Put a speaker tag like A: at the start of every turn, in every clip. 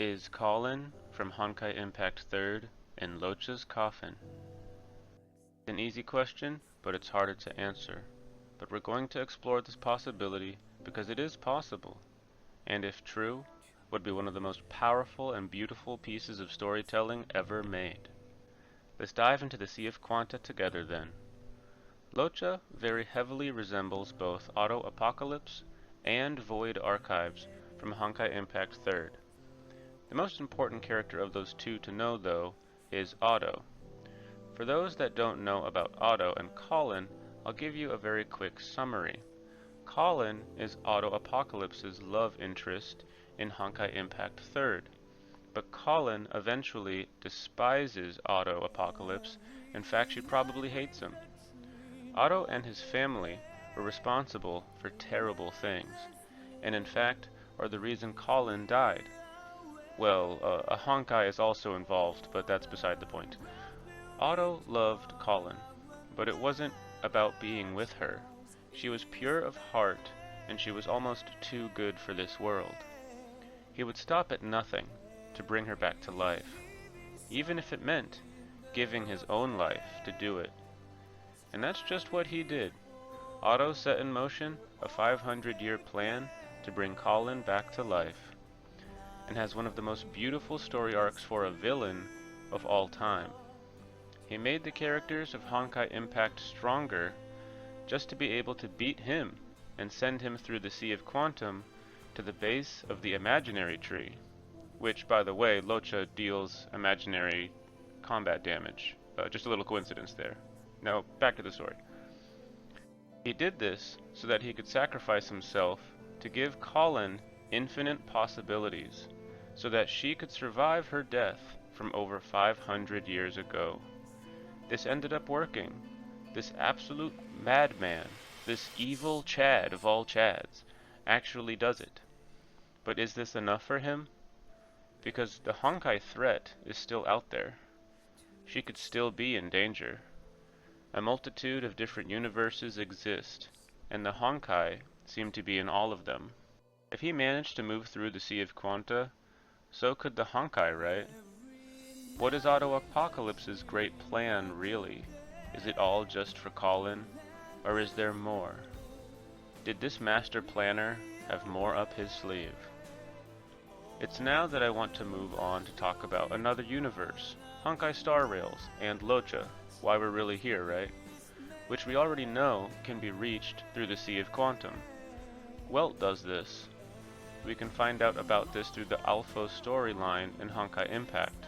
A: Is Kallen from Honkai Impact 3rd in Luocha's Coffin? It's an easy question, but it's harder to answer. But we're going to explore this possibility because it is possible, and if true, would be one of the most powerful and beautiful pieces of storytelling ever made. Let's dive into the Sea of Quanta together then. Luocha very heavily resembles both Otto Apocalypse and Void Archives from Honkai Impact 3rd. The most important character of those two to know, though, is Otto. For those that don't know about Otto and Kallen, I'll give you a very quick summary. Kallen is Otto Apocalypse's love interest in Honkai Impact 3rd, but Kallen eventually despises Otto Apocalypse. In fact, she probably hates him. Otto and his family were responsible for terrible things, and in fact are the reason Kallen died. Well, a Honkai is also involved, but that's beside the point. Otto loved Kallen, but it wasn't about being with her. She was pure of heart, and she was almost too good for this world. He would stop at nothing to bring her back to life, even if it meant giving his own life to do it. And that's just what he did. Otto set in motion a 500-year plan to bring Kallen back to life, and has one of the most beautiful story arcs for a villain of all time. He made the characters of Honkai Impact stronger just to be able to beat him and send him through the Sea of Quantum to the base of the imaginary tree, which, by the way, Luocha deals imaginary combat damage. Just a little coincidence there. Now, back to the story. He did this so that he could sacrifice himself to give Kallen infinite possibilities, so that she could survive her death from over 500 years ago. This ended up working. This absolute madman, this evil Chad of all Chads, actually does it. But is this enough for him? Because the Honkai threat is still out there. She could still be in danger. A multitude of different universes exist, and the Honkai seem to be in all of them. If he managed to move through the Sea of Quanta, so could the Honkai, right? What is Otto Apocalypse's great plan, really? Is it all just for Kallen, or is there more? Did this master planner have more up his sleeve? It's now that I want to move on to talk about another universe, Honkai Star Rails, and Luocha, why we're really here, right? Which we already know can be reached through the Sea of Quantum. Welt does this. We can find out about this through the Alpha storyline in Honkai Impact.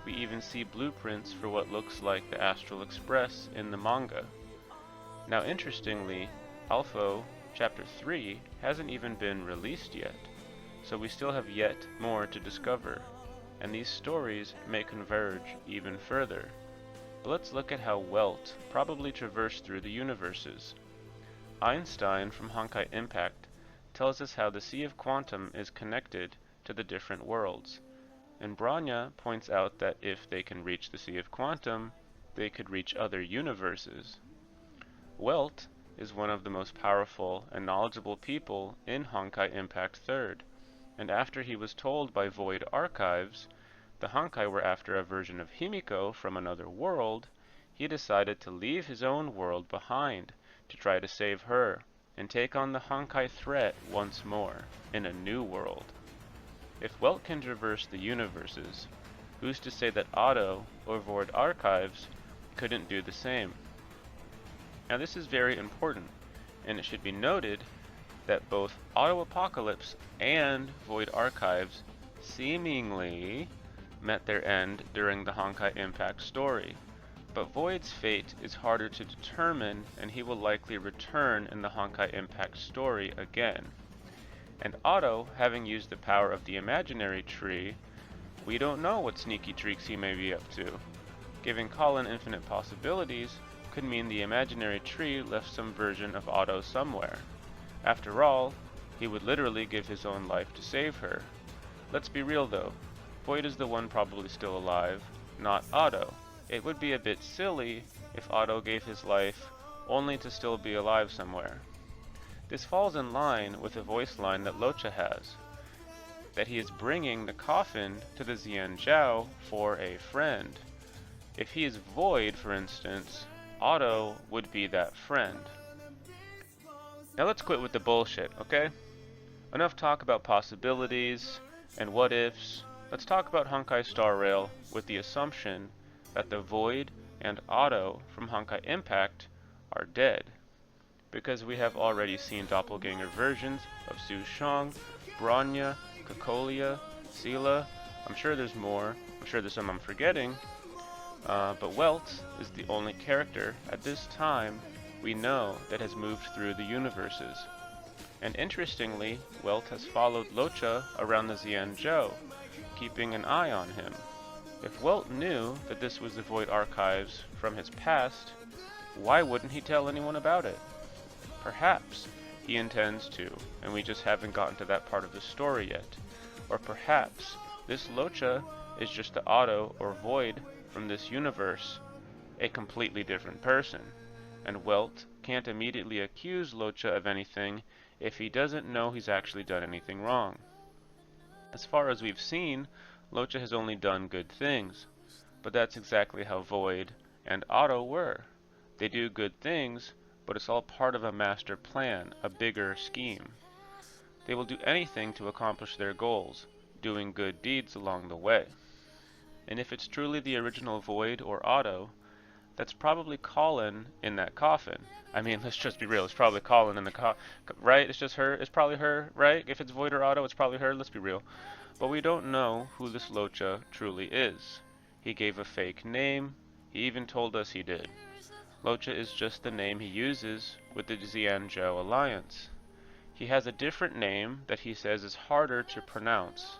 A: We even see blueprints for what looks like the Astral Express in the manga. Now interestingly, Alpha Chapter 3 hasn't even been released yet, so we still have yet more to discover, and these stories may converge even further. But let's look at how Welt probably traversed through the universes. Einstein from Honkai Impact tells us how the Sea of Quantum is connected to the different worlds, and Branya points out that if they can reach the Sea of Quantum, they could reach other universes. Welt is one of the most powerful and knowledgeable people in Honkai Impact 3rd, and after he was told by Void Archives the Honkai were after a version of Himiko from another world, he decided to leave his own world behind to try to save her and take on the Honkai threat once more, in a new world. If Welt can traverse the universes, who's to say that Otto or Void Archives couldn't do the same? Now this is very important, and it should be noted that both Otto Apocalypse and Void Archives seemingly met their end during the Honkai Impact story. But Void's fate is harder to determine, and he will likely return in the Honkai Impact story again. And Otto, having used the power of the imaginary tree, we don't know what sneaky tricks he may be up to. Giving Kallen infinite possibilities could mean the imaginary tree left some version of Otto somewhere. After all, he would literally give his own life to save her. Let's be real though, Void is the one probably still alive, not Otto. It would be a bit silly if Otto gave his life only to still be alive somewhere. This falls in line with a voice line that Luocha has. that he is bringing the coffin to the Xianzhou for a friend. If he is void, for instance, Otto would be that friend. Now let's quit with the bullshit, okay? Enough talk about possibilities and what ifs. Let's talk about Honkai Star Rail with the assumption that the Void and Otto from Honkai Impact are dead, because we have already seen doppelganger versions of Su Shang, Bronya, Cocolia, Sela. I'm sure there's more. I'm sure there's some I'm forgetting. But Welt is the only character at this time we know that has moved through the universes. And interestingly, Welt has followed Luocha around the Xianzhou, keeping an eye on him. If Welt knew that this was the Void Archives from his past, why wouldn't he tell anyone about it? Perhaps he intends to, and we just haven't gotten to that part of the story yet. Or perhaps this Luocha is just the Otto or Void from this universe, a completely different person, and Welt can't immediately accuse Luocha of anything if he doesn't know he's actually done anything wrong. As far as we've seen, Luocha has only done good things, but that's exactly how Void and Otto were. They do good things, but it's all part of a master plan, a bigger scheme. They will do anything to accomplish their goals, doing good deeds along the way. And if it's truly the original Void or Otto, that's probably Kallen in that coffin. I mean, let's just be real, it's probably Kallen in the coffin, right? It's just her, it's probably her, right? If it's Void or Otto, it's probably her, let's be real. But we don't know who this Luocha truly is. He gave a fake name, he even told us he did. Luocha is just the name he uses with the Xianzhou Alliance. He has a different name that he says is harder to pronounce.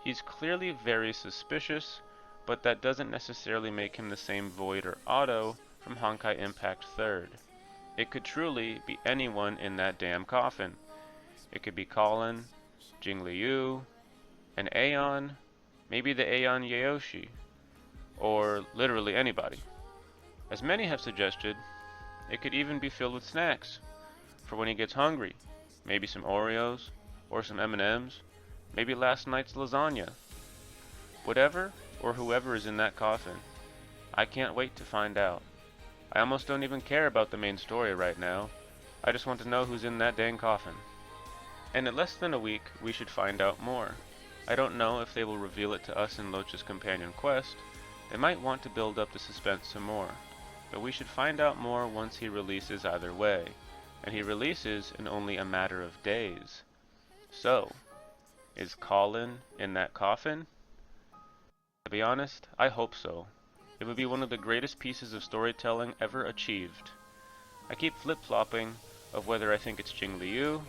A: He's clearly very suspicious, but that doesn't necessarily make him the same Void or Otto from Honkai Impact 3rd. It could truly be anyone in that damn coffin. It could be Kallen, Jingliu, an Aeon, maybe the Aeon Yaoshi, or literally anybody. As many have suggested, it could even be filled with snacks, for when he gets hungry, maybe some Oreos, or some M&Ms, maybe last night's lasagna. Whatever or whoever is in that coffin, I can't wait to find out. I almost don't even care about the main story right now. I just want to know who's in that dang coffin. And in less than a week, we should find out more. I don't know if they will reveal it to us in Luocha's companion quest. They might want to build up the suspense some more. But we should find out more once he releases either way. And he releases in only a matter of days. So, is Kallen in that coffin? To be honest, I hope so. It would be one of the greatest pieces of storytelling ever achieved. I keep flip-flopping of whether I think it's Jingliu,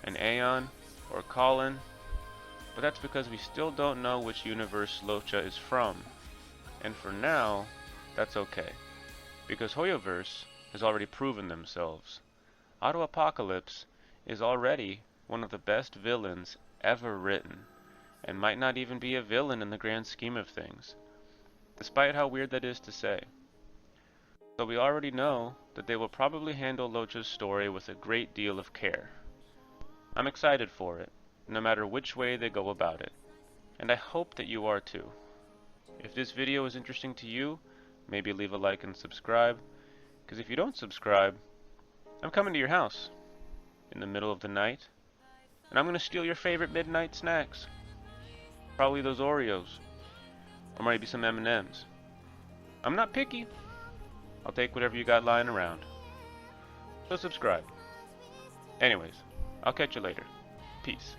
A: an Aeon, or Kallen, but that's because we still don't know which universe Luocha is from. And for now, that's okay, because Hoyoverse has already proven themselves. Otto Apocalypse is already one of the best villains ever written, and might not even be a villain in the grand scheme of things, despite how weird that is to say. So we already know that they will probably handle Luocha's story with a great deal of care. I'm excited for it, no matter which way they go about it, and I hope that you are too. If this video is interesting to you, maybe leave a like and subscribe, because if you don't subscribe, I'm coming to your house in the middle of the night, and I'm going to steal your favorite midnight snacks. Probably those Oreos, or maybe some M&Ms. I'm not picky. I'll take whatever you got lying around. So subscribe. Anyways, I'll catch you later. Peace.